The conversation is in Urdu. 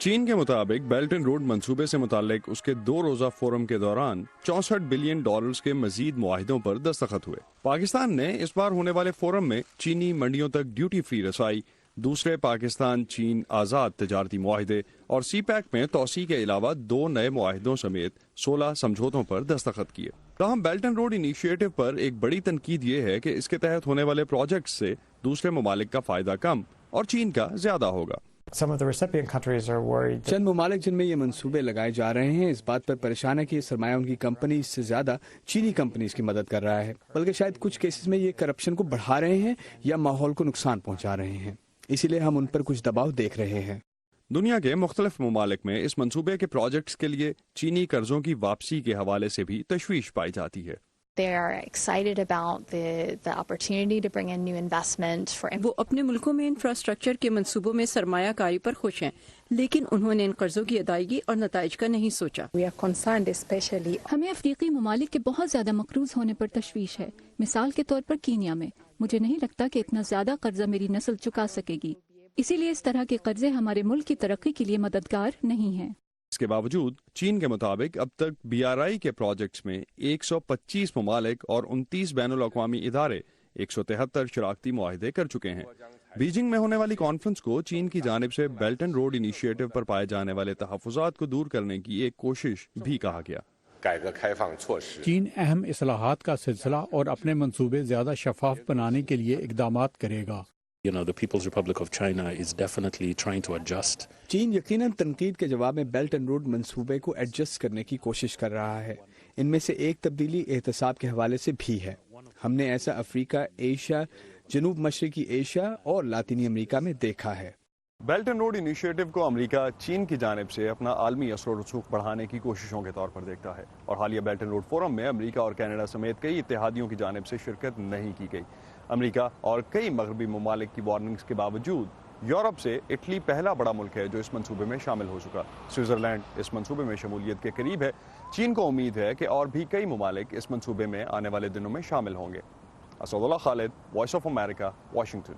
چین کے مطابق بیلٹ اینڈ روڈ منصوبے سے متعلق اس کے 2 روزہ فورم کے دوران 64 بلین ڈالرز کے مزید معاہدوں پر دستخط ہوئے۔ پاکستان نے اس بار ہونے والے فورم میں چینی منڈیوں تک ڈیوٹی فری رسائی، دوسرے پاکستان چین آزاد تجارتی معاہدے اور سی پیک میں توسیع کے علاوہ 2 نئے معاہدوں سمیت 16 سمجھوتوں پر دستخط کیے۔ تاہم بیلٹ اینڈ روڈ انیشیٹو پر ایک بڑی تنقید یہ ہے کہ اس کے تحت ہونے والے پروجیکٹس سے دوسرے ممالک کا فائدہ کم اور چین کا زیادہ ہوگا۔ چند ممالک جن میں یہ منصوبے لگائے جا رہے ہیں اس بات پر پریشان ہے کہ یہ سرمایہ ان کی کمپنیز سے زیادہ چینی کمپنیز کی مدد کر رہا ہے، بلکہ شاید کچھ کیسز میں یہ کرپشن کو بڑھا رہے ہیں یا ماحول کو نقصان پہنچا رہے ہیں، اسی لیے ہم ان پر کچھ دباؤ دیکھ رہے ہیں۔ دنیا کے مختلف ممالک میں اس منصوبے کے پروجیکٹس کے لیے چینی قرضوں کی واپسی کے حوالے سے بھی تشویش پائی جاتی ہے۔ They are excited about the opportunity to bring in new investment for. وہ اپنے ملکوں میں انفراسٹرکچر کے منصوبوں میں سرمایہ کاری پر خوش ہیں، لیکن انہوں نے ان قرضوں کی ادائیگی اور نتائج کا نہیں سوچا۔ We are concerned especially. ہمیں افریقی ممالک کے بہت زیادہ مقروض ہونے پر تشویش ہے، مثال کے طور پر کینیا میں۔ مجھے نہیں لگتا کہ اتنا زیادہ قرضہ میری نسل چکا سکے گی، اسی لیے اس طرح کے قرضے ہمارے ملک کی ترقی کے لیے مددگار نہیں ہیں۔ اس کے باوجود چین کے مطابق اب تک BRI کے پروجیکٹس میں 125 ممالک اور 29 بین الاقوامی ادارے 173 شراکتی معاہدے کر چکے ہیں۔ بیجنگ میں ہونے والی کانفرنس کو چین کی جانب سے بیلٹ اینڈ روڈ انیشیٹو پر پائے جانے والے تحفظات کو دور کرنے کی ایک کوشش بھی کہا گیا۔ چین اہم اصلاحات کا سلسلہ اور اپنے منصوبے زیادہ شفاف بنانے کے لیے اقدامات کرے گا۔ The People's Republic of China is definitely trying to adjust. چین یقیناً تنقید کے جواب میں بیلٹ اینڈ روڈ منصوبے کو ایڈجسٹ کرنے کی کوشش کر رہا ہے۔ ان میں سے ایک تبدیلی احتساب کے حوالے سے بھی ہے۔ ہم نے ایسا افریقہ، ایشیا، جنوب مشرقی ایشیا اور لاطینی امریکہ میں دیکھا ہے۔ بیلٹ اینڈ روڈ انیشیٹو کو امریکہ چین کی جانب سے اپنا عالمی اثر و رسوخ بڑھانے کی کوششوں کے طور پر دیکھتا ہے، اور حالیہ بیلٹ اینڈ روڈ فورم میں امریکہ اور کینیڈا سمیت کئی اتحادیوں کی جانب سے شرکت نہیں کی گئی۔ امریکہ اور کئی مغربی ممالک کی وارننگز کے باوجود یورپ سے اٹلی پہلا بڑا ملک ہے جو اس منصوبے میں شامل ہو چکا۔ سوئٹزرلینڈ اس منصوبے میں شمولیت کے قریب ہے۔ چین کو امید ہے کہ اور بھی کئی ممالک اس منصوبے میں آنے والے دنوں میں شامل ہوں گے۔ اسد اللہ خالد، وائس آف امریکہ، واشنگٹن۔